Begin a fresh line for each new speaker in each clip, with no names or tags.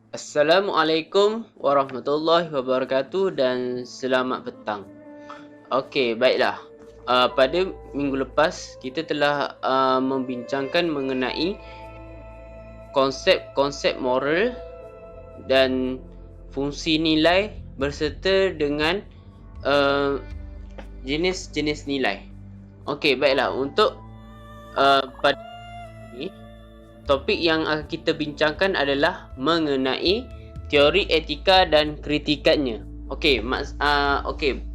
Assalamualaikum warahmatullahi wabarakatuh dan selamat petang. Okey, baiklah. Pada minggu lepas kita telah membincangkan mengenai konsep-konsep moral dan fungsi nilai berserta dengan jenis-jenis nilai. Okey, baiklah. Untuk pada ini, topik yang akan kita bincangkan adalah mengenai teori etika dan kritikannya. Okey,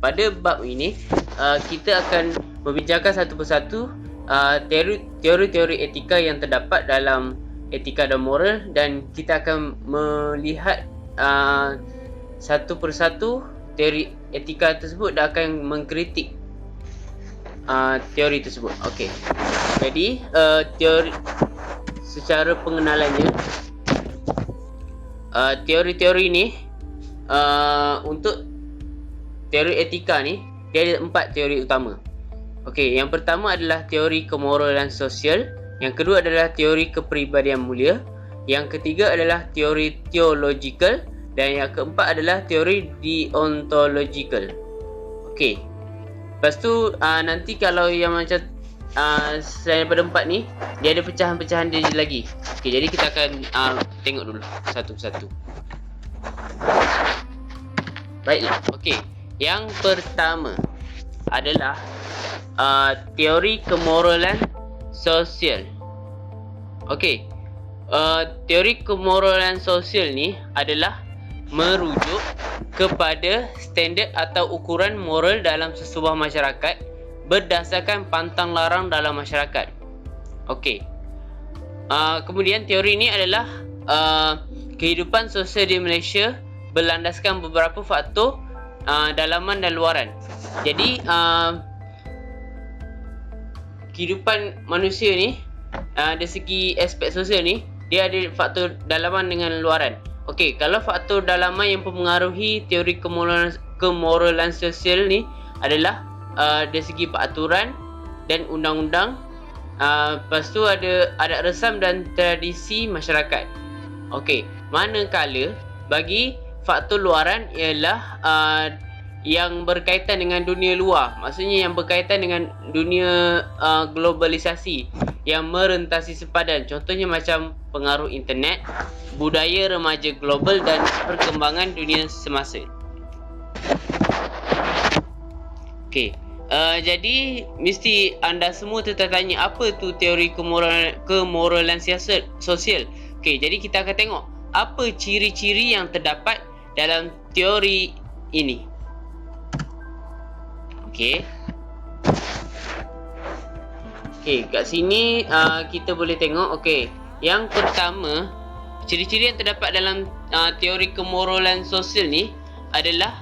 pada bab ini kita akan membincangkan satu persatu teori-teori etika yang terdapat dalam etika dan moral, dan kita akan melihat satu persatu teori etika tersebut dan akan mengkritik teori tersebut. Okey. Jadi teori secara pengenalannya, teori-teori ni untuk teori etika ni dia ada 4 teori utama. Okey, yang pertama adalah teori kemoralan sosial, yang kedua adalah teori kepribadian mulia, yang ketiga adalah teori theological, dan yang keempat adalah teori deontological. Okey. Lepas tu nanti kalau yang macam selain daripada 4 ni, dia ada pecahan-pecahan dia lagi. Okey, jadi kita akan tengok dulu satu persatu. Baiklah. Okey. Yang pertama adalah teori kemoralan sosial. Okey. Teori kemoralan sosial ni adalah merujuk kepada standard atau ukuran moral dalam sesebuah masyarakat berdasarkan pantang larang dalam masyarakat. Okey. Kemudian teori ini adalah kehidupan sosial di Malaysia berlandaskan beberapa faktor dalaman dan luaran. Jadi kehidupan manusia ni dari segi aspek sosial ni, dia ada faktor dalaman dengan luaran. Okey, kalau faktor dalaman yang mempengaruhi teori kemoralan sosial ni adalah dari segi peraturan dan undang-undang, lepas tu ada adat resam dan tradisi masyarakat. Okey, manakala bagi faktor luaran ialah yang berkaitan dengan dunia luar, maksudnya yang berkaitan dengan dunia globalisasi yang merentasi sepadan, contohnya macam pengaruh internet, budaya remaja global dan perkembangan dunia semasa. Okey, jadi mesti anda semua tertanya apa tu teori kemoralan sosial. Okey, jadi kita akan tengok apa ciri-ciri yang terdapat dalam teori ini. Okey. Okey, kat sini kita boleh tengok. Okey, yang pertama, ciri-ciri yang terdapat dalam teori kemoralan sosial ni adalah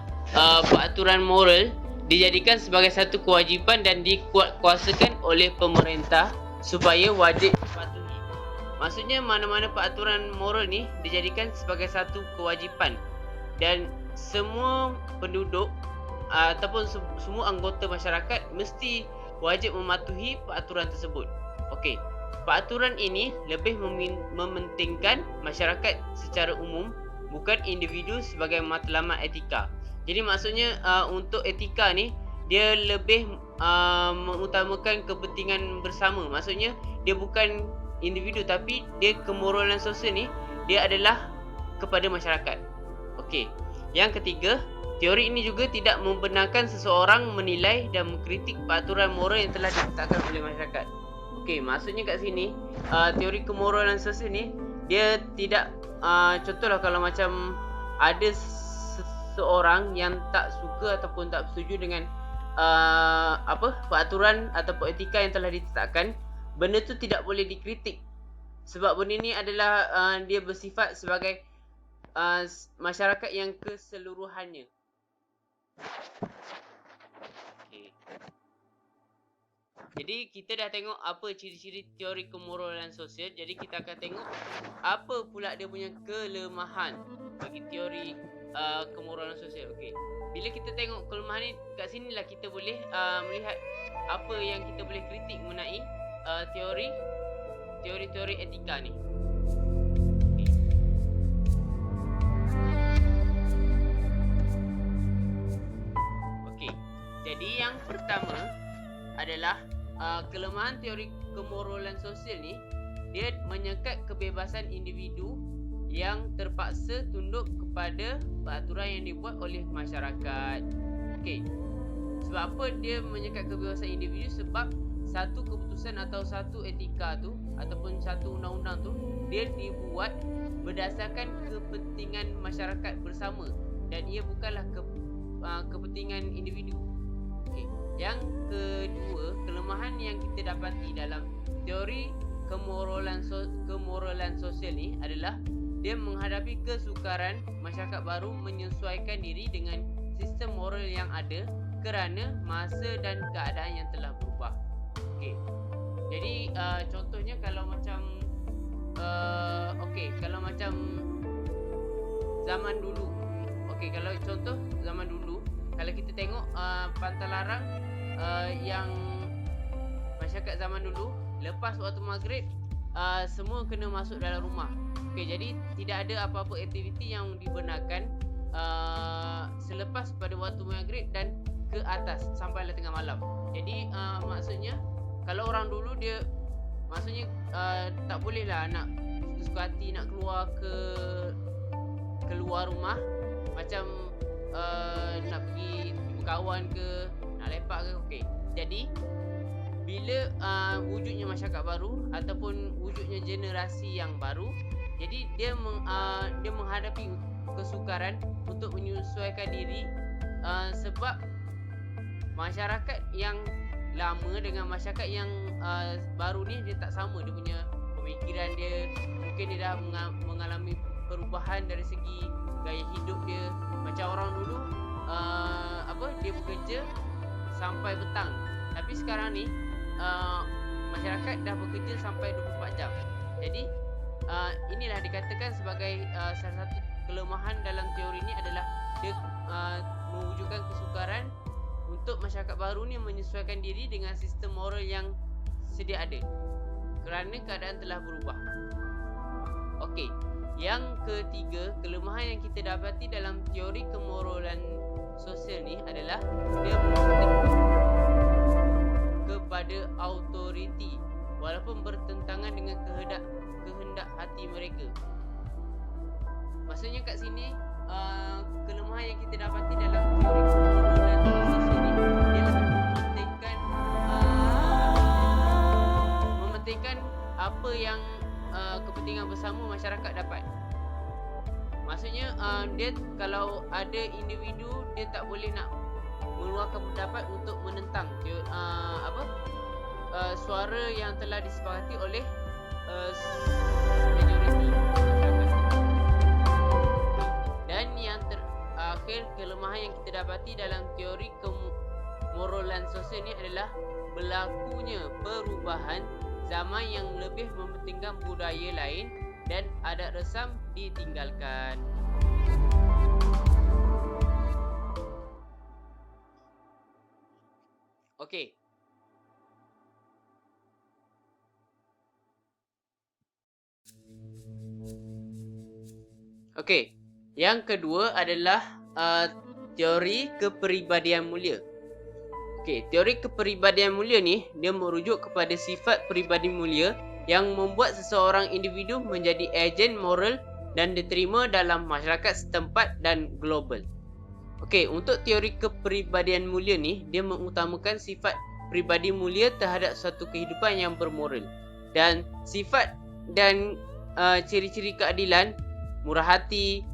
peraturan moral dijadikan sebagai satu kewajipan dan dikuatkuasakan oleh pemerintah supaya wajib dipatuhi. Maksudnya mana-mana peraturan moral ni dijadikan sebagai satu kewajipan dan semua penduduk ataupun semua anggota masyarakat mesti wajib mematuhi peraturan tersebut. Okey, peraturan ini lebih mementingkan masyarakat secara umum, bukan individu sebagai matlamat etika. Jadi maksudnya untuk etika ni dia lebih mengutamakan kepentingan bersama. Maksudnya dia bukan individu tapi dia kemoralan sosial ni dia adalah kepada masyarakat. Okey. Yang ketiga, teori ini juga tidak membenarkan seseorang menilai dan mengkritik peraturan moral yang telah ditetapkan oleh masyarakat. Okey, maksudnya kat sini teori kemoralan sosial ni dia tidak contohlah kalau macam ada seseorang yang tak suka ataupun tak setuju dengan peraturan ataupun etika yang telah ditetapkan, benda tu tidak boleh dikritik. Sebab benda ni adalah dia bersifat sebagai masyarakat yang keseluruhannya. Okay. Jadi kita dah tengok apa ciri-ciri teori kemoralan sosial. Jadi kita akan tengok apa pula dia punya kelemahan bagi teori kemoralan sosial. Okey. Bila kita tengok kelemahan ni, kat sinilah kita boleh melihat apa yang kita boleh kritik mengenai teori-teori etika ni. adalah kelemahan teori kemoralan sosial ni, dia menyekat kebebasan individu yang terpaksa tunduk kepada peraturan yang dibuat oleh masyarakat. Okey. Sebab apa dia menyekat kebebasan individu? Sebab satu keputusan atau satu etika tu ataupun satu undang-undang tu dia dibuat berdasarkan kepentingan masyarakat bersama dan ia bukanlah kepentingan individu. Okay. Yang kedua, kelemahan yang kita dapati dalam teori kemoralan sosial ni adalah dia menghadapi kesukaran masyarakat baru menyesuaikan diri dengan sistem moral yang ada kerana masa dan keadaan yang telah berubah. Okey. Jadi contohnya kalau macam kalau macam zaman dulu. Okey, kalau contoh zaman dulu, kalau kita tengok Pantalarang yang masyarakat zaman dulu lepas waktu maghrib semua kena masuk dalam rumah. Okey, jadi tidak ada apa-apa aktiviti yang dibenarkan selepas pada waktu maghrib dan ke atas sampailah tengah malam. Jadi maksudnya kalau orang dulu dia maksudnya tak boleh lah nak suka hati nak keluar rumah macam nak pergi berkawan ke nak lepak ke. Okey. Jadi bila wujudnya masyarakat baru ataupun wujudnya generasi yang baru, jadi dia menghadapi kesukaran untuk menyesuaikan diri sebab masyarakat yang lama dengan masyarakat yang baru ni dia tak sama, dia punya pemikiran dia, mungkin dia dah mengalami perubahan dari segi gaya hidup dia. Macam orang dulu dia bekerja sampai petang, tapi sekarang ni masyarakat dah bekerja sampai 24 jam. Jadi inilah dikatakan sebagai salah satu kelemahan dalam teori ni adalah dia mewujudkan kesukaran untuk masyarakat baru ni menyesuaikan diri dengan sistem moral yang sedia ada kerana keadaan telah berubah. Okey, yang ketiga, kelemahan yang kita dapati dalam teori kemoralan sosial ni adalah dia kepada autoriti walaupun bertentangan dengan kehendak hati mereka. Maksudnya kat sini kelemahan yang kita dapati dalam teori kemoralan sosial ni dia lebih mementingkan apa yang kepentingan bersama masyarakat dapat. Maksudnya dia kalau ada individu dia tak boleh nak mengeluarkan pendapat untuk menentang suara yang telah disepakati oleh majoriti masyarakat. Dan yang terakhir, kelemahan yang kita dapati dalam teori kemoralan sosial ni adalah berlakunya perubahan zaman yang lebih mementingkan budaya lain dan adat resam ditinggalkan. Okey. Okey. Yang kedua adalah teori kepribadian mulia. Okey, teori kepribadian mulia ni dia merujuk kepada sifat peribadi mulia yang membuat seseorang individu menjadi ejen moral dan diterima dalam masyarakat setempat dan global. Okey, untuk teori kepribadian mulia ni dia mengutamakan sifat peribadi mulia terhadap suatu kehidupan yang bermoral dan sifat dan ciri-ciri keadilan, murah hati,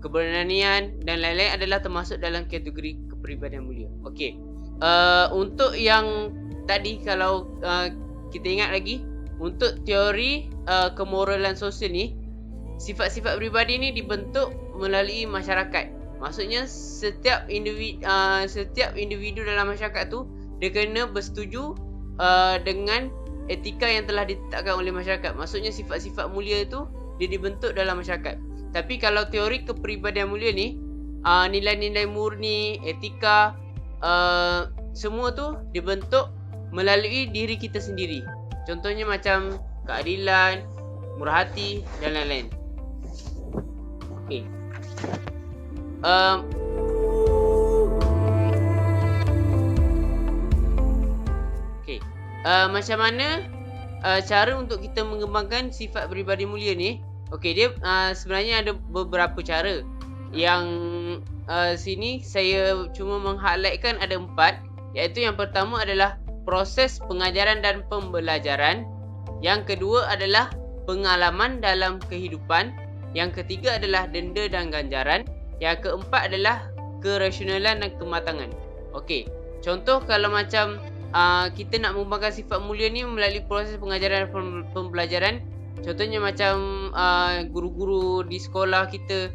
keberanian dan lain-lain adalah termasuk dalam kategori kepribadian mulia. Okey. Untuk yang tadi kalau kita ingat lagi, untuk teori kemoralan sosial ni, sifat-sifat peribadi ni dibentuk melalui masyarakat. Maksudnya setiap individu dalam masyarakat tu dia kena bersetuju dengan etika yang telah ditetapkan oleh masyarakat. Maksudnya sifat-sifat mulia tu dia dibentuk dalam masyarakat. Tapi kalau teori kepribadian mulia ni, nilai-nilai murni, etika, semua tu dibentuk melalui diri kita sendiri. Contohnya macam keadilan, murah hati dan lain-lain. Okey. Okey. macam mana cara untuk kita mengembangkan sifat peribadi mulia ni? Okey, dia sebenarnya ada beberapa cara. Yang sini saya cuma meng-highlightkan ada 4, iaitu yang pertama adalah proses pengajaran dan pembelajaran. Yang kedua adalah pengalaman dalam kehidupan. Yang ketiga adalah denda dan ganjaran. Yang keempat adalah kerasionalan dan kematangan. Okey, contoh kalau macam kita nak mengembangkan sifat mulia ni melalui proses pengajaran dan pembelajaran. Contohnya macam guru-guru di sekolah kita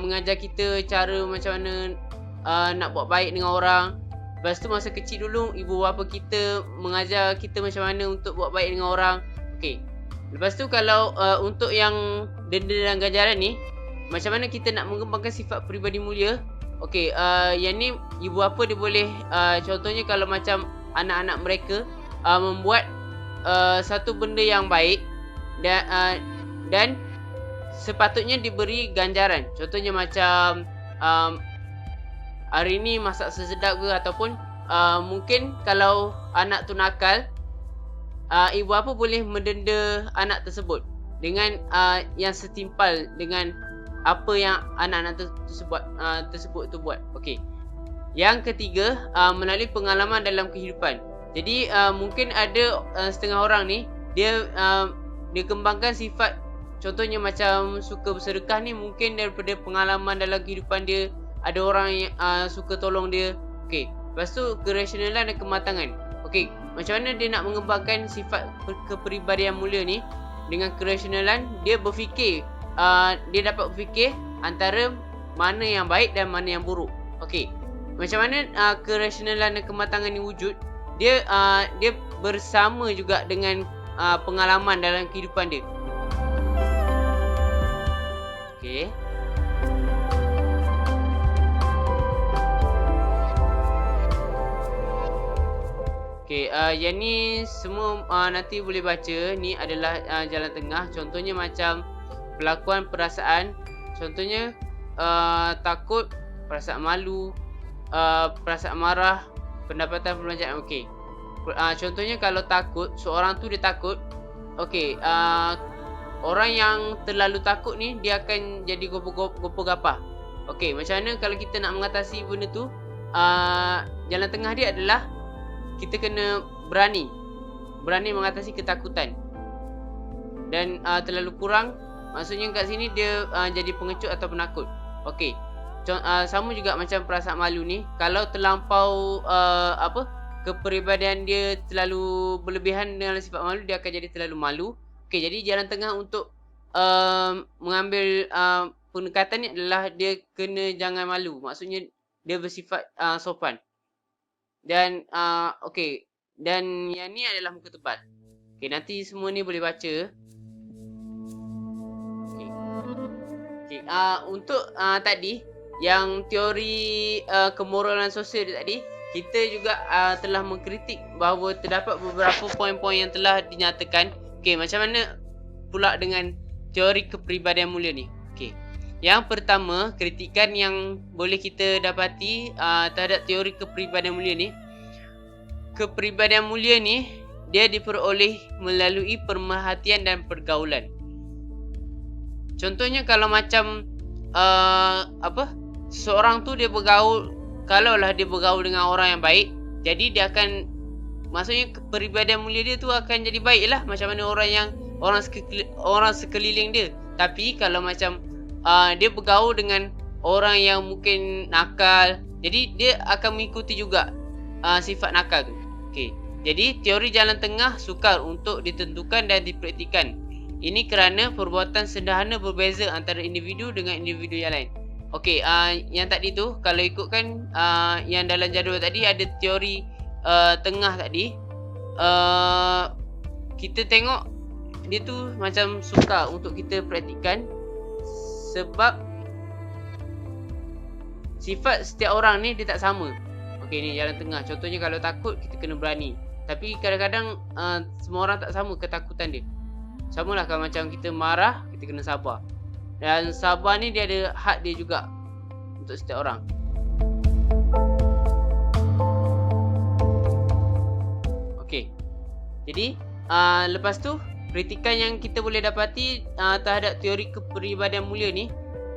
mengajar kita cara macam mana nak buat baik dengan orang. Lepas tu masa kecil dulu ibu bapa kita mengajar kita macam mana untuk buat baik dengan orang. Okey. Lepas tu kalau untuk yang denda dan ganjaran ni, macam mana kita nak mengembangkan sifat peribadi mulia? Okey, yang ni ibu bapa dia boleh contohnya kalau macam anak-anak mereka membuat satu benda yang baik dan sepatutnya diberi ganjaran. Contohnya macam hari ni masak sesedap ke, ataupun mungkin kalau anak tu nakal, ibu bapa boleh mendenda anak tersebut dengan yang setimpal dengan apa yang anak-anak tersebut tu buat. Okey. Yang ketiga, melalui pengalaman dalam kehidupan. Jadi mungkin ada setengah orang ni dia kembangkan sifat, contohnya macam suka bersedekah ni mungkin daripada pengalaman dalam kehidupan dia. Ada orang yang suka tolong dia. Okey. Lepas tu kerasionalan dan kematangan. Okey, macam mana dia nak mengembangkan sifat kepribadian mulia ni? Dengan kerasionalan, dia berfikir, dia dapat berfikir antara mana yang baik dan mana yang buruk. Okey. Macam mana kerasionalan dan kematangan ni wujud? Dia bersama juga dengan pengalaman dalam kehidupan dia. Okey. Okey, yang ni semua nanti boleh baca. Ni adalah jalan tengah. Contohnya macam pelakuan perasaan. Contohnya takut, perasaan malu, perasaan marah, pendapatan perbelanjaan. Okey. Contohnya kalau takut, seorang tu dia takut. Okey, orang yang terlalu takut ni dia akan jadi gopoh-gapah. Okey, macam mana kalau kita nak mengatasi benda tu? Jalan tengah dia adalah kita kena berani mengatasi ketakutan. Dan terlalu kurang, maksudnya kat sini dia jadi pengecut atau penakut. Okey. Sama juga macam perasaan malu ni, kalau terlampau kepribadian dia terlalu berlebihan dengan sifat malu, dia akan jadi terlalu malu. Okey, jadi jalan tengah untuk mengambil pendekatan ni adalah dia kena jangan malu. Maksudnya dia bersifat sopan. Dan okey, dan yang ni adalah muka tebal. Okey, nanti semua ni boleh baca. Okey. Okey, untuk tadi yang teori kemoralan sosial tadi, kita juga telah mengkritik bahawa terdapat beberapa poin-poin yang telah dinyatakan. Okey, macam mana pula dengan teori kepribadian mulia ni? Okey. Yang pertama, kritikan yang boleh kita dapati terhadap teori kepribadian mulia ni. Kepribadian mulia ni dia diperoleh melalui pemerhatian dan pergaulan. Contohnya kalau macam seorang tu dia bergaul, kalaulah dia bergaul dengan orang yang baik, jadi dia akan, maksudnya kepribadian mulia dia tu akan jadi baiklah macam mana orang sekeliling dia. Tapi kalau macam dia bergaul dengan orang yang mungkin nakal, jadi dia akan mengikuti juga sifat nakal tu. Okey. Jadi teori jalan tengah sukar untuk ditentukan dan dipraktikkan. Ini kerana perbuatan sederhana berbeza antara individu dengan individu yang lain. Okey, yang tadi tu kalau ikutkan yang dalam jadual tadi ada teori tengah tadi. Kita tengok dia tu macam sukar untuk kita praktikkan sebab sifat setiap orang ni dia tak sama. Okey, ni jalan tengah. Contohnya kalau takut, kita kena berani. Tapi kadang-kadang semua orang tak sama ketakutan dia. Samalah kalau macam kita marah, kita kena sabar. Dan sabar ni dia ada had dia juga untuk setiap orang. Okey. Jadi lepas tu kritikan yang kita boleh dapati terhadap teori kepribadian mulia ni,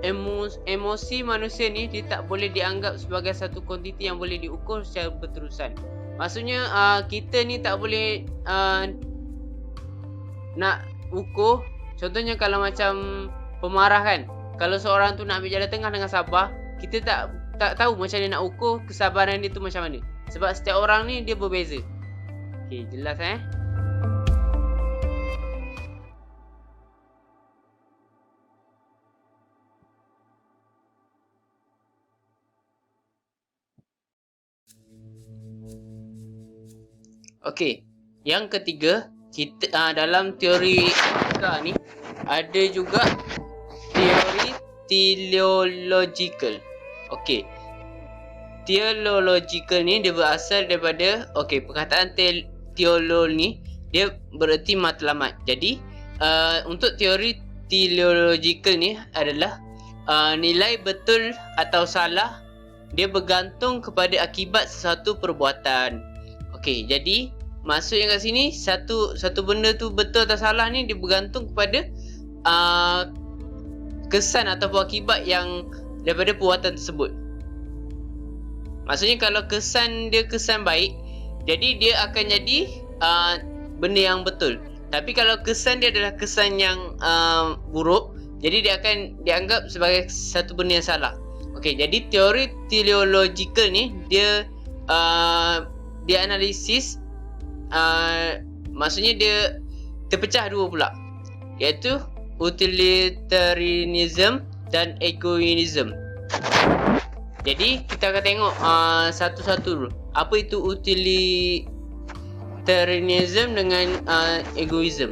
emosi manusia ni dia tak boleh dianggap sebagai satu kuantiti yang boleh diukur secara berterusan. Maksudnya kita ni tak boleh nak ukur. Contohnya kalau macam pemarah kan, kalau seorang tu nak ambil jalan tengah dengan sabar, kita tak tahu macam mana nak ukur kesabaran dia tu macam mana. Sebab setiap orang ni dia berbeza. Okey, jelas Okey, yang ketiga, kita dalam teori etika ni ada juga teori teleological. Okey. Teleological ni dia berasal daripada perkataan teolol ni dia bererti matlamat. Jadi untuk teori teleological ni adalah nilai betul atau salah dia bergantung kepada akibat sesuatu perbuatan. Okey, jadi maksudnya kat sini satu benda tu betul atau salah ni dia bergantung kepada kesan ataupun akibat yang daripada perbuatan tersebut. Maksudnya kalau kesan dia kesan baik, jadi dia akan jadi benda yang betul. Tapi kalau kesan dia adalah kesan yang buruk, jadi dia akan dianggap sebagai satu benda yang salah. Okey, jadi teori teleological ni dia analisis, maksudnya dia terpecah dua pula, iaitu utilitarianism dan egoism. Jadi kita akan tengok satu-satu dulu. Apa itu utilitarianism dengan egoism?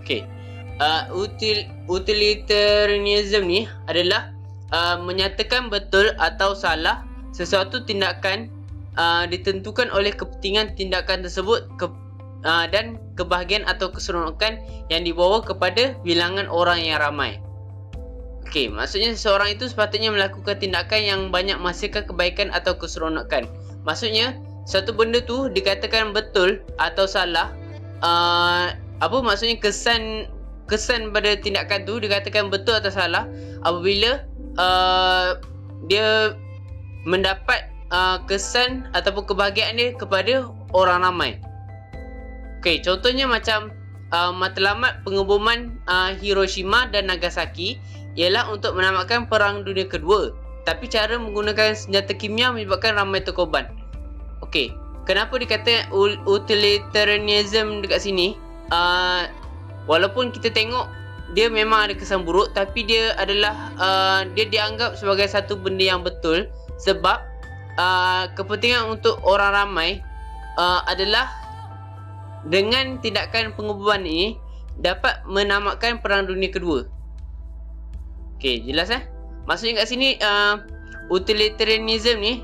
Okey. Utilitarianism ni adalah menyatakan betul atau salah sesuatu tindakan ditentukan oleh kepentingan tindakan tersebut dan kebahagiaan atau keseronokan yang dibawa kepada bilangan orang yang ramai. Okey, maksudnya seseorang itu sepatutnya melakukan tindakan yang banyak menghasilkan kebaikan atau keseronokan. Maksudnya satu benda tu dikatakan betul atau salah, maksudnya kesan pada tindakan tu dikatakan betul atau salah apabila dia mendapat kesan ataupun kebahagiaan dia kepada orang ramai. Okey, contohnya macam matlamat pengeboman Hiroshima dan Nagasaki ialah untuk menamatkan Perang Dunia Kedua. Tapi cara menggunakan senjata kimia menyebabkan ramai terkorban. Okey, kenapa dikata utilitarianism dekat sini? Walaupun kita tengok dia memang ada kesan buruk, tapi dia adalah dia dianggap sebagai satu benda yang betul sebab kepentingan untuk orang ramai adalah dengan tindakan pengeboman ini dapat menamatkan Perang Dunia Kedua. Okey, jelas Maksudnya kat sini utilitarianism ni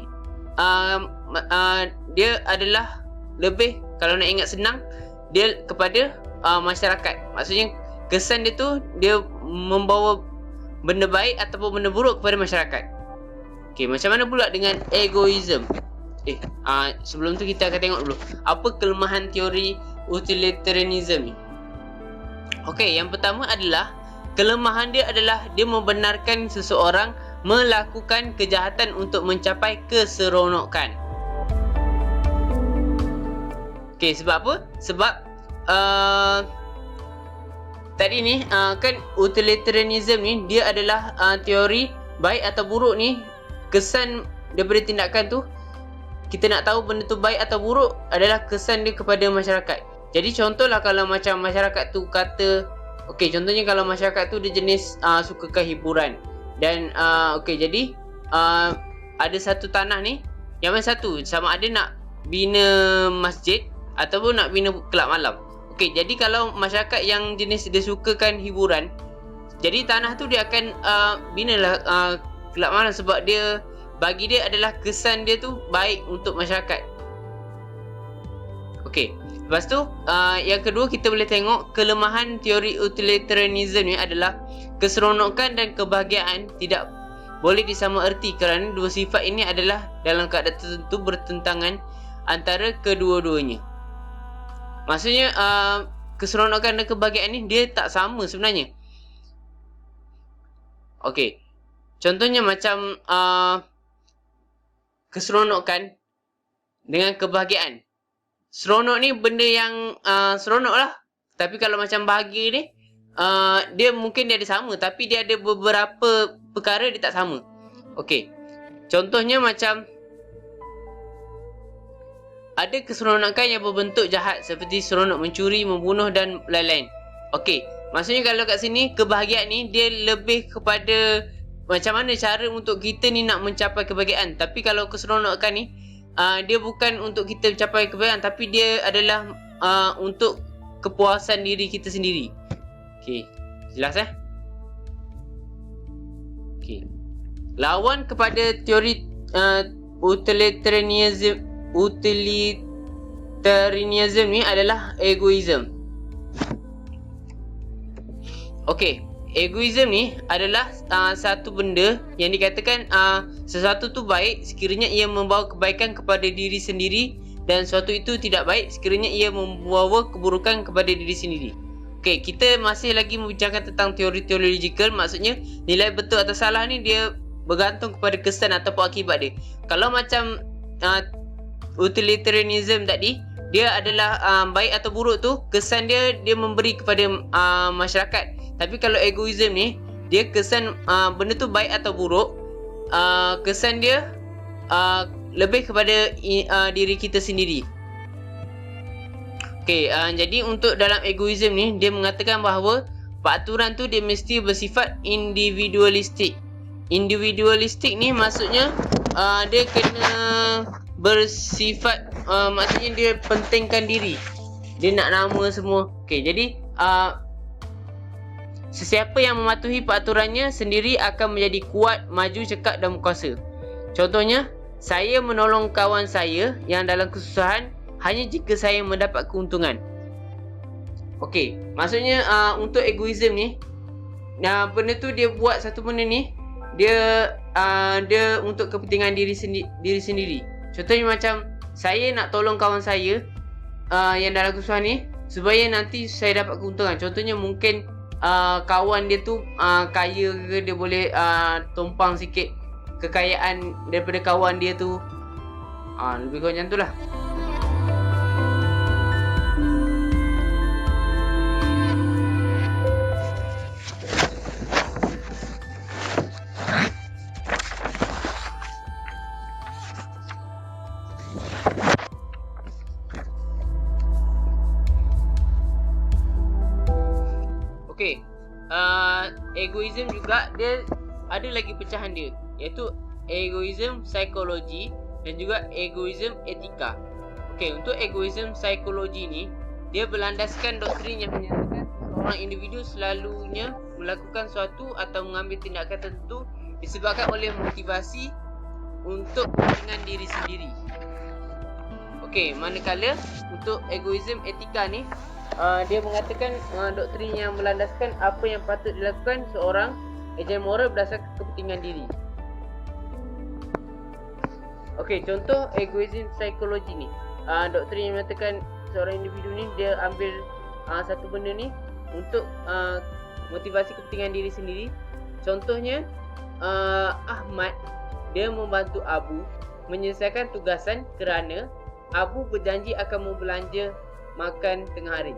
dia adalah lebih, kalau nak ingat senang, dia kepada masyarakat. Maksudnya kesan dia tu dia membawa benda baik ataupun benda buruk kepada masyarakat. Okey, macam mana pula dengan egoism? Sebelum tu kita akan tengok dulu apa kelemahan teori utilitarianism ni. Okey, yang pertama adalah kelemahan dia adalah dia membenarkan seseorang melakukan kejahatan untuk mencapai keseronokan. Okey, sebab apa? Sebab tadi ni kan utilitarianism ni dia adalah teori baik atau buruk ni, kesan daripada tindakan tu, kita nak tahu benda tu baik atau buruk adalah kesan dia kepada masyarakat. Jadi contohlah kalau macam masyarakat tu kata, okey, contohnya kalau masyarakat tu dia jenis sukakan hiburan dan jadi ada satu tanah ni, yang mana satu sama ada nak bina masjid ataupun nak bina kelab malam. Okey, jadi kalau masyarakat yang jenis dia sukakan hiburan, jadi tanah tu dia akan binalah kelab malam sebab dia, bagi dia adalah kesan dia tu baik untuk masyarakat. Okey, lepas tu yang kedua kita boleh tengok kelemahan teori utilitarianism ni adalah keseronokan dan kebahagiaan tidak boleh disamaerti kerana dua sifat ini adalah dalam keadaan tertentu bertentangan antara kedua-duanya. Maksudnya keseronokan dan kebahagiaan ni dia tak sama sebenarnya. Okey. Contohnya macam keseronokan dengan kebahagiaan. Seronok ni benda yang seronok lah. Tapi kalau macam bahagia ni, dia mungkin dia ada sama, tapi dia ada beberapa perkara dia tak sama. Okey. Contohnya macam ada keseronokan yang berbentuk jahat seperti seronok mencuri, membunuh dan lain-lain. Okey. Maksudnya kalau kat sini kebahagiaan ni dia lebih kepada macam mana cara untuk kita ni nak mencapai kebahagiaan. Tapi kalau keseronokan ni dia bukan untuk kita mencapai kebahagiaan, tapi dia adalah untuk kepuasan diri kita sendiri. Okey. Jelas Okey. Lawan kepada teori utilitarianism ni adalah egoism. Okey, egoism ni adalah satu benda yang dikatakan sesuatu tu baik sekiranya ia membawa kebaikan kepada diri sendiri, dan sesuatu itu tidak baik sekiranya ia membawa keburukan kepada diri sendiri. Okey, kita masih lagi membicarakan tentang teori-teori logikal. Maksudnya nilai betul atau salah ni dia bergantung kepada kesan ataupun akibat dia. Kalau macam utilitarianism tadi, dia adalah baik atau buruk tu kesan dia memberi kepada masyarakat. Tapi kalau egoism ni, dia kesan benda tu baik atau buruk, kesan dia lebih kepada diri kita sendiri. Okey, jadi untuk dalam egoism ni, dia mengatakan bahawa peraturan tu dia mesti bersifat individualistik. Individualistik ni maksudnya dia kena bersifat maksudnya dia pentingkan diri. Dia nak nama semua. Okey, jadi sesiapa yang mematuhi peraturannya sendiri akan menjadi kuat, maju, cekap dan berkuasa. Contohnya, saya menolong kawan saya yang dalam kesusahan hanya jika saya mendapat keuntungan. Okey, maksudnya untuk egoism ni, benda tu dia buat satu benda ni, dia untuk kepentingan diri sendiri. Contohnya macam saya nak tolong kawan saya yang dalam kesusahan ni supaya nanti saya dapat keuntungan. Contohnya mungkin kawan dia tu kaya ke, dia boleh tumpang sikit kekayaan daripada kawan dia tu. Lebih kurang macam tu lah. Okey, egoism juga dia ada lagi pecahan dia, iaitu egoism psikologi dan juga egoism etika. Okey, untuk egoism psikologi ni, dia berlandaskan doktrin yang menyatakan seorang individu selalunya melakukan suatu atau mengambil tindakan tertentu disebabkan oleh motivasi untuk kepentingan diri sendiri. Okey, manakala untuk egoism etika ni, dia mengatakan doktrin yang melandaskan apa yang patut dilakukan seorang ejen moral berdasarkan kepentingan diri. Okey, contoh egoism psikologi ni, doktrin yang mengatakan seorang individu ni dia ambil satu benda ni untuk motivasi kepentingan diri sendiri. Contohnya Ahmad dia membantu Abu menyelesaikan tugasan kerana Abu berjanji akan membelanja makan tengah hari.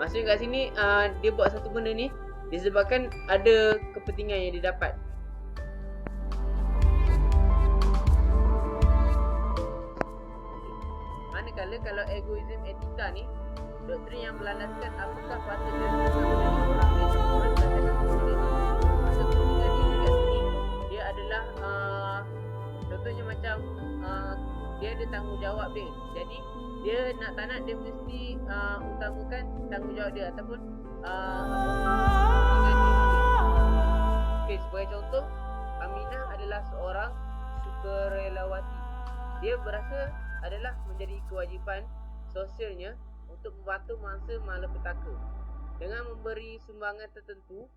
Maksudnya kat sini dia buat satu benda ni disebabkan ada kepentingan yang dia dapat. Manakala kalau egoism etika ni, doktrin yang berlandaskan apakah patut dilakukan oleh seorang ejen moral berdasarkan kepentingan diri. Maksud kepentingan diri kat sini dia adalah contohnya macam dia ada tanggungjawab dia. Jadi dia nak tak nak dia mesti utamakan tanggungjawab dia ataupun kepentingan diri dia. Okey, sebagai contoh, Aminah adalah seorang sukarelawati. Dia berasa adalah menjadi kewajipan sosialnya untuk membantu mangsa malapetaka. Dengan memberi sumbangan tertentu,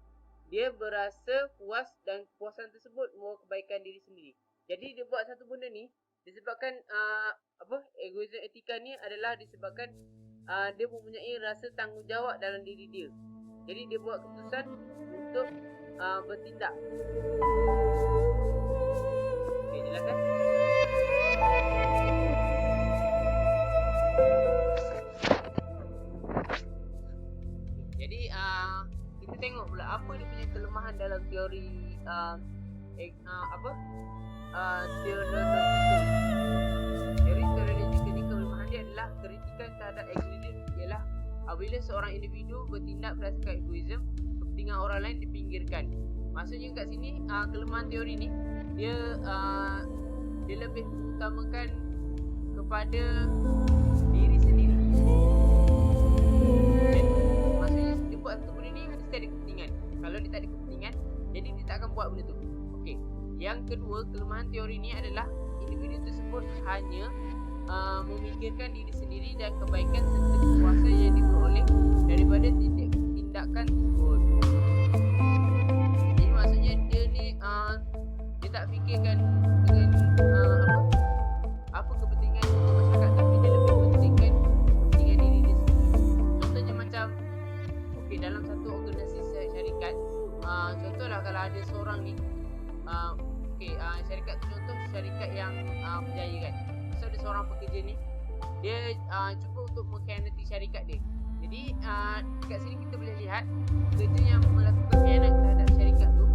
dia berasa puas dan kepuasan tersebut membawa kebaikan diri sendiri. Jadi dia buat satu benda ni disebabkan egoisme etika ni adalah disebabkan dia mempunyai rasa tanggungjawab dalam diri dia. Jadi dia buat keputusan untuk bertindak. Okey, jelaskan. Jadi kita tengok pula apa dia punya kelemahan dalam teori teori ni. Kelemahan dia adalah kritikan terhadap egoisme, ialah apabila seorang individu bertindak berdasarkan egoisme, kepentingan orang lain dipinggirkan. Maksudnya kat sini kelemahan teori ni dia lebih mengutamakan kepada diri sendiri. Maksudnya dia buat satu benda ni mesti ada kepentingan. Kalau dia tak ada kepentingan, jadi dia tak akan buat benda tu. Okey. Yang kedua, kelemahan teori ni adalah individu tersebut hanya memikirkan diri sendiri dan kebaikan serta kepuasan yang diperoleh daripada tindakan tersebut. Jadi maksudnya dia ni dia tak fikirkan dengan apa kepentingan untuk masyarakat, tapi dia lebih pentingkan kepentingan diri dia sendiri. Contohnya macam dalam satu organisasi syarikat, contohlah kalau ada seorang ni syarikat tu contoh syarikat yang berjaya kan. So ada seorang pekerja ni, dia cuba untuk mengkhianati syarikat dia. Jadi kat sini kita boleh lihat pekerja yang melakukan khianat terhadap syarikat tu,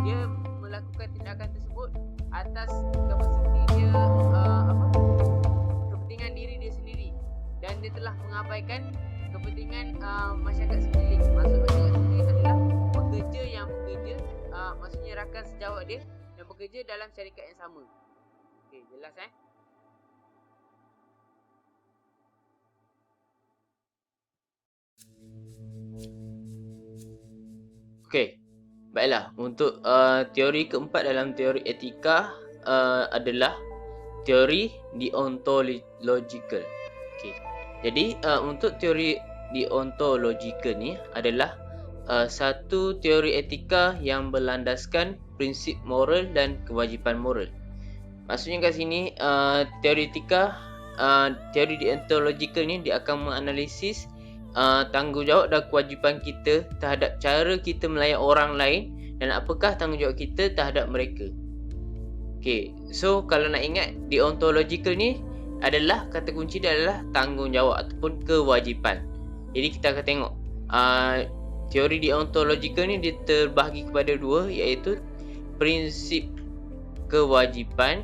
dia melakukan tindakan tersebut atas kapasiti dia kepentingan diri dia sendiri, dan dia telah mengabaikan kepentingan masyarakat sekeliling. Maksud masyarakat sekeliling adalah pekerja yang bekerja, maksudnya rakan sejawat dia yang bekerja dalam syarikat yang sama. Okey, jelas Okey. Baiklah, untuk teori keempat dalam teori etika adalah teori deontological. Okey. Jadi untuk teori deontological ni adalah satu teori etika yang berlandaskan prinsip moral dan kewajipan moral. Maksudnya kat sini teori etika, teori deontological ni dia akan menganalisis tanggungjawab dan kewajipan kita terhadap cara kita melayan orang lain dan apakah tanggungjawab kita terhadap mereka. Okay, so kalau nak ingat deontological ni adalah kata kunci dia adalah tanggungjawab ataupun kewajipan. Jadi kita akan tengok teori deontological ni dia terbahagi kepada dua, iaitu prinsip kewajipan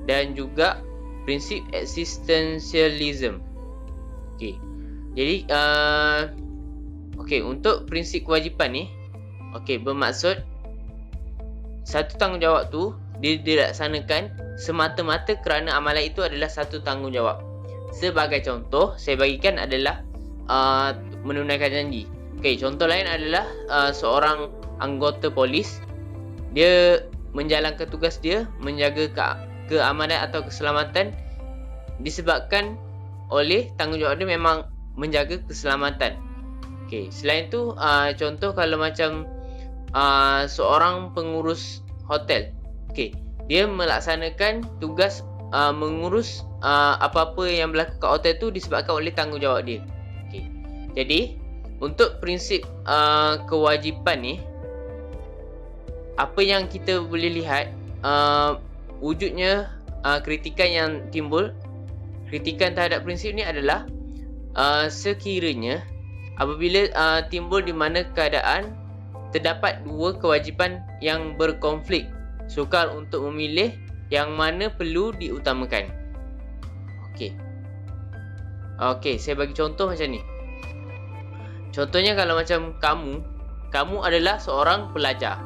dan juga prinsip existentialism. Okey. Jadi untuk prinsip kewajipan ni bermaksud satu tanggungjawab tu dia dilaksanakan semata-mata kerana amalan itu adalah satu tanggungjawab. Sebagai contoh, saya bagikan adalah menunaikan janji. Contoh lain adalah seorang anggota polis, dia menjalankan tugas dia menjaga keamanan atau keselamatan disebabkan oleh tanggungjawab dia memang menjaga keselamatan. Selain tu contoh kalau macam seorang pengurus hotel, dia melaksanakan tugas mengurus apa-apa yang berlaku kat hotel tu disebabkan oleh tanggungjawab dia. Jadi untuk prinsip kewajipan ni, apa yang kita boleh lihat wujudnya kritikan yang timbul, kritikan terhadap prinsip ni adalah sekiranya apabila timbul di mana keadaan terdapat dua kewajipan yang berkonflik, sukar untuk memilih yang mana perlu diutamakan. Saya bagi contoh macam ni. Contohnya kalau macam kamu adalah seorang pelajar.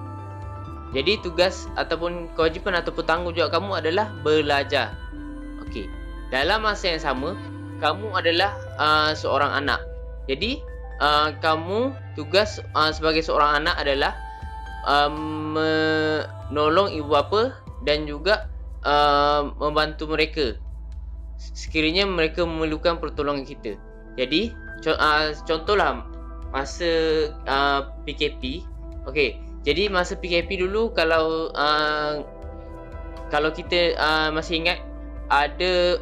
Jadi tugas ataupun kewajipan ataupun tanggungjawab kamu adalah belajar. Dalam masa yang sama, kamu adalah seorang anak. Jadi kamu tugas sebagai seorang anak adalah menolong ibu bapa dan juga membantu mereka sekiranya mereka memerlukan pertolongan kita. Jadi contohlah masa PKP. Okey, jadi masa PKP dulu kalau kita masih ingat ada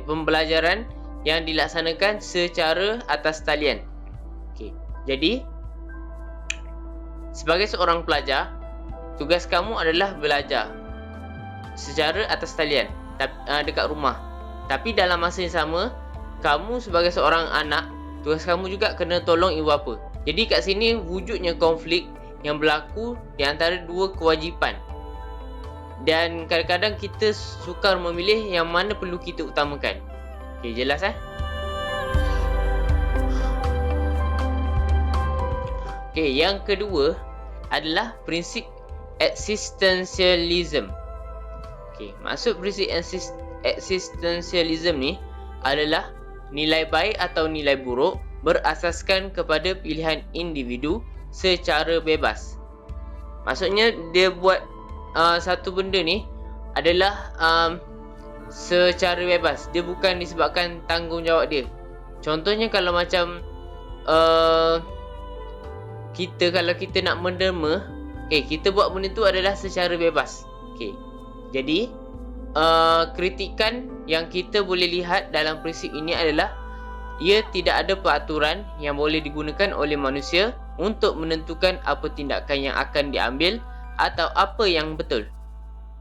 pembelajaran yang dilaksanakan secara atas talian. Okey. Jadi sebagai seorang pelajar, tugas kamu adalah belajar secara atas talian dekat rumah. Tapi dalam masa yang sama, kamu sebagai seorang anak, tugas kamu juga kena tolong ibu bapa. Jadi kat sini wujudnya konflik yang berlaku di antara dua kewajipan. Dan kadang-kadang kita sukar memilih yang mana perlu kita utamakan. Okey, jelas Okey, yang kedua adalah prinsip existentialism. Okey, maksud prinsip existentialism ni adalah nilai baik atau nilai buruk berasaskan kepada pilihan individu secara bebas. Maksudnya dia buat satu benda ni adalah secara bebas. Dia bukan disebabkan tanggungjawab dia. Contohnya kalau macam kalau kita nak menderma, kita buat benda tu adalah secara bebas. Jadi kritikan yang kita boleh lihat dalam prinsip ini adalah ia tidak ada peraturan yang boleh digunakan oleh manusia untuk menentukan apa tindakan yang akan diambil atau apa yang betul.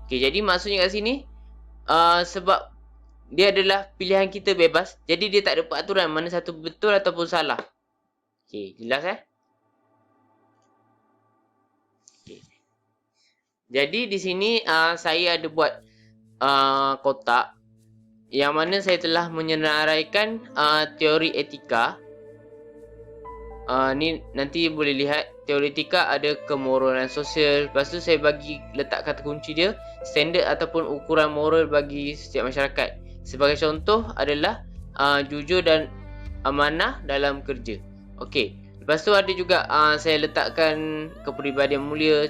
Jadi maksudnya kat sini sebab dia adalah pilihan kita bebas, jadi dia tak ada peraturan mana satu betul ataupun salah. Jelas Jadi di sini saya ada buat kotak yang mana saya telah menyenaraikan teori etika. Ni nanti boleh lihat teori etika ada kemoralan sosial. Lepas tu saya letak kata kunci dia standard ataupun ukuran moral bagi setiap masyarakat. Sebagai contoh adalah jujur dan amanah dalam kerja. Okey. Lepas tu ada juga saya letakkan kepribadian mulia,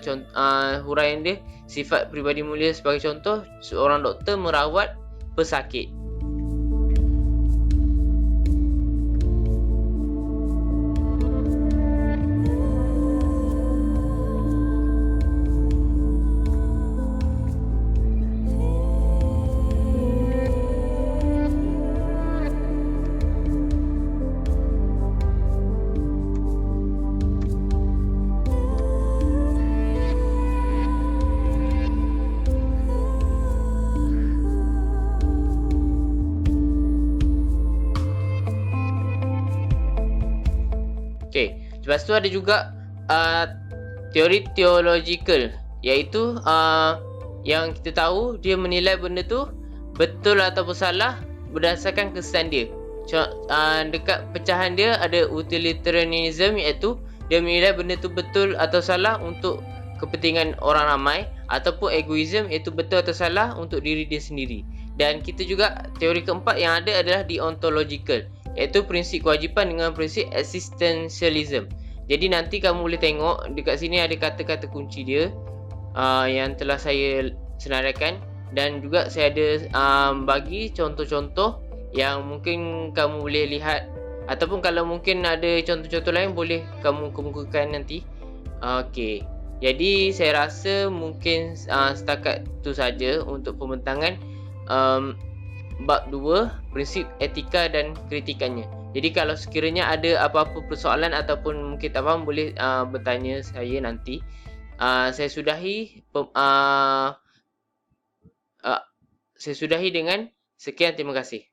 huraian dia sifat pribadi mulia. Sebagai contoh, seorang doktor merawat pesakit. Lepas tu ada juga teori theological, iaitu yang kita tahu dia menilai benda tu betul ataupun salah berdasarkan kesan dia. Dekat pecahan dia ada utilitarianism, iaitu dia menilai benda tu betul atau salah untuk kepentingan orang ramai, ataupun egoism, iaitu betul atau salah untuk diri dia sendiri. Dan kita juga teori keempat yang ada adalah deontological, iaitu prinsip kewajipan dengan prinsip existentialism. Jadi nanti kamu boleh tengok dekat sini ada kata-kata kunci dia yang telah saya senaraikan, dan juga saya ada bagi contoh-contoh yang mungkin kamu boleh lihat, ataupun kalau mungkin ada contoh-contoh lain boleh kamu kemukakan nanti. Okey. Jadi saya rasa mungkin setakat tu saja untuk pembentangan bab 2, prinsip etika dan kritikannya. Jadi kalau sekiranya ada apa-apa persoalan ataupun mungkin tak faham, boleh bertanya saya nanti. Saya sudahi dengan sekian, terima kasih.